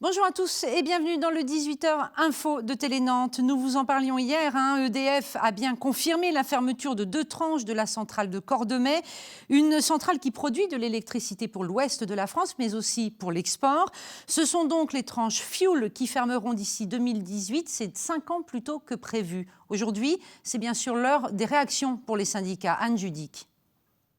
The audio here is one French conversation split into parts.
Bonjour à tous et bienvenue dans le 18h Info de Télé Nantes. Nous vous en parlions hier, EDF a bien confirmé la fermeture de 2 tranches de la centrale de Cordemais, une centrale qui produit de l'électricité pour l'ouest de la France, mais aussi pour l'export. Ce sont donc les tranches Fuel qui fermeront d'ici 2018, c'est 5 ans plus tôt que prévu. Aujourd'hui, c'est bien sûr l'heure des réactions pour les syndicats. Anne Judic.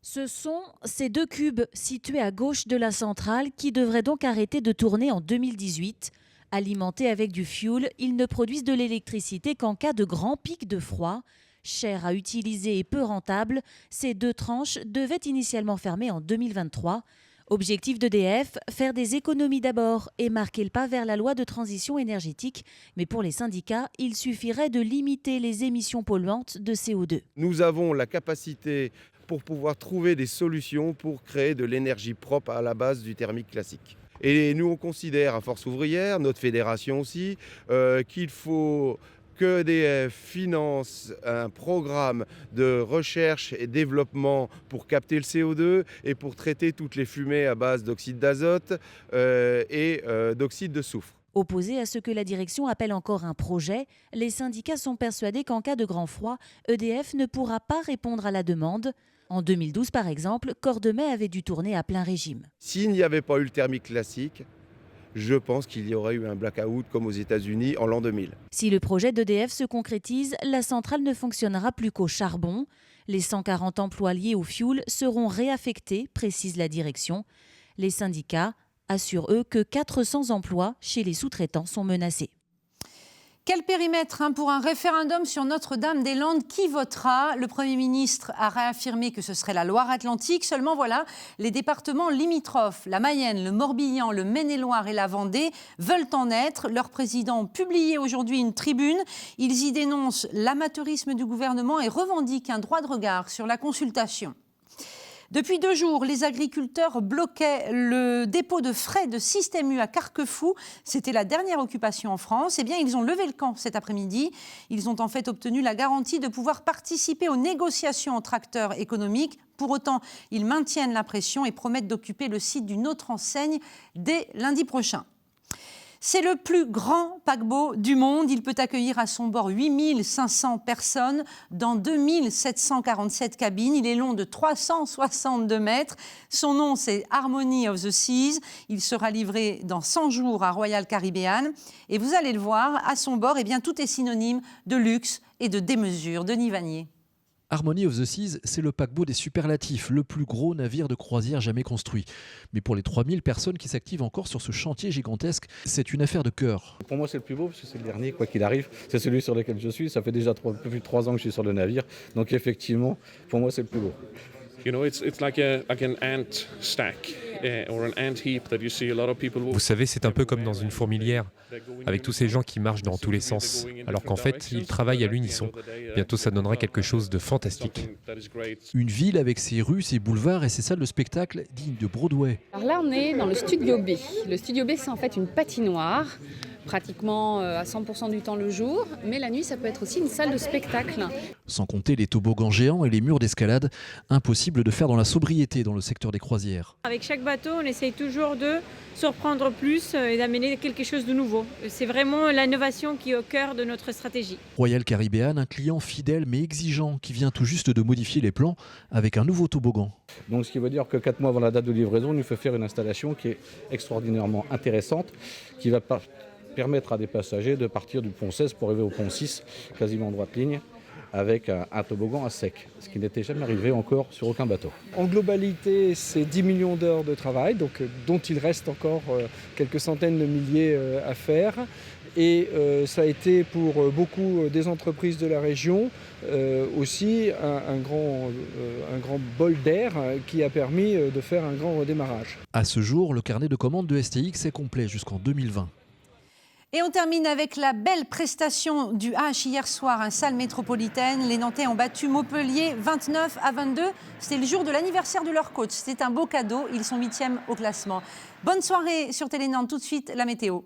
Ce sont ces 2 cubes situés à gauche de la centrale qui devraient donc arrêter de tourner en 2018. Alimentés avec du fuel, ils ne produisent de l'électricité qu'en cas de grands pics de froid. Chers à utiliser et peu rentables, ces 2 tranches devaient initialement fermer en 2023. Objectif d'EDF, faire des économies d'abord et marquer le pas vers la loi de transition énergétique. Mais pour les syndicats, il suffirait de limiter les émissions polluantes de CO2. Nous avons la capacité pour pouvoir trouver des solutions pour créer de l'énergie propre à la base du thermique classique. Et nous, on considère à Force Ouvrière, notre fédération aussi, qu'il faut que EDF finance un programme de recherche et développement pour capter le CO2 et pour traiter toutes les fumées à base d'oxyde d'azote et d'oxyde de soufre. Opposés à ce que la direction appelle encore un projet, les syndicats sont persuadés qu'en cas de grand froid, EDF ne pourra pas répondre à la demande. En 2012, par exemple, Cordemais avait dû tourner à plein régime. S'il n'y avait pas eu le thermique classique, je pense qu'il y aurait eu un blackout comme aux États-Unis en l'an 2000. Si le projet d'EDF se concrétise, la centrale ne fonctionnera plus qu'au charbon. Les 140 emplois liés au fioul seront réaffectés, précise la direction. Les syndicats assurent, eux, que 400 emplois chez les sous-traitants sont menacés. Quel périmètre pour un référendum sur Notre-Dame-des-Landes? Qui votera? Le Premier ministre a réaffirmé que ce serait la Loire-Atlantique. Seulement voilà, les départements limitrophes, la Mayenne, le Morbihan, le Maine-et-Loire et la Vendée, veulent en être. Leurs présidents ont publié aujourd'hui une tribune. Ils y dénoncent l'amateurisme du gouvernement et revendiquent un droit de regard sur la consultation. Depuis 2 jours, les agriculteurs bloquaient le dépôt de frais de Système U à Carquefou. C'était la dernière occupation en France. Eh bien, ils ont levé le camp cet après-midi. Ils ont en fait obtenu la garantie de pouvoir participer aux négociations entre acteurs économiques. Pour autant, ils maintiennent la pression et promettent d'occuper le site d'une autre enseigne dès lundi prochain. C'est le plus grand paquebot du monde. Il peut accueillir à son bord 8500 personnes dans 2747 cabines. Il est long de 362 mètres. Son nom, c'est Harmony of the Seas. Il sera livré dans 100 jours à Royal Caribbean. Et vous allez le voir, à son bord, eh bien, tout est synonyme de luxe et de démesure. Denis Vanier. Harmony of the Seas, c'est le paquebot des superlatifs, le plus gros navire de croisière jamais construit. Mais pour les 3000 personnes qui s'activent encore sur ce chantier gigantesque, c'est une affaire de cœur. Pour moi, c'est le plus beau parce que c'est le dernier, quoi qu'il arrive. C'est celui sur lequel je suis. Ça fait déjà plus de 3 ans que je suis sur le navire. Donc effectivement, pour moi, c'est le plus beau. Vous savez, c'est un peu comme dans une fourmilière, avec tous ces gens qui marchent dans tous les sens, alors qu'en fait, ils travaillent à l'unisson. Bientôt, ça donnera quelque chose de fantastique. Une ville avec ses rues, ses boulevards et ses salles de spectacle dignes de Broadway. Alors là, on est dans le Studio B. Le Studio B, c'est en fait une patinoire, pratiquement à 100% du temps le jour, mais la nuit, ça peut être aussi une salle de spectacle. Sans compter les toboggans géants et les murs d'escalade, impossible de faire dans la sobriété dans le secteur des croisières. Avec chaque bateau, on essaye toujours de surprendre plus et d'amener quelque chose de nouveau. C'est vraiment l'innovation qui est au cœur de notre stratégie. Royal Caribbean, un client fidèle mais exigeant qui vient tout juste de modifier les plans avec un nouveau toboggan. Donc ce qui veut dire que 4 mois avant la date de livraison, il nous fait faire une installation qui est extraordinairement intéressante, qui va permettre à des passagers de partir du pont 16 pour arriver au pont 6, quasiment en droite ligne, avec un toboggan à sec, ce qui n'était jamais arrivé encore sur aucun bateau. En globalité, c'est 10 millions d'heures de travail, donc, dont il reste encore quelques centaines de milliers à faire. Et ça a été pour beaucoup des entreprises de la région aussi un grand bol d'air qui a permis de faire un grand redémarrage. À ce jour, le carnet de commandes de STX est complet jusqu'en 2020. Et on termine avec la belle prestation du H hier soir, un salle métropolitaine. Les Nantais ont battu Montpellier 29-22. C'était le jour de l'anniversaire de leur coach. C'était un beau cadeau. Ils sont 8e au classement. Bonne soirée sur Télé Nantes. Tout de suite, la météo.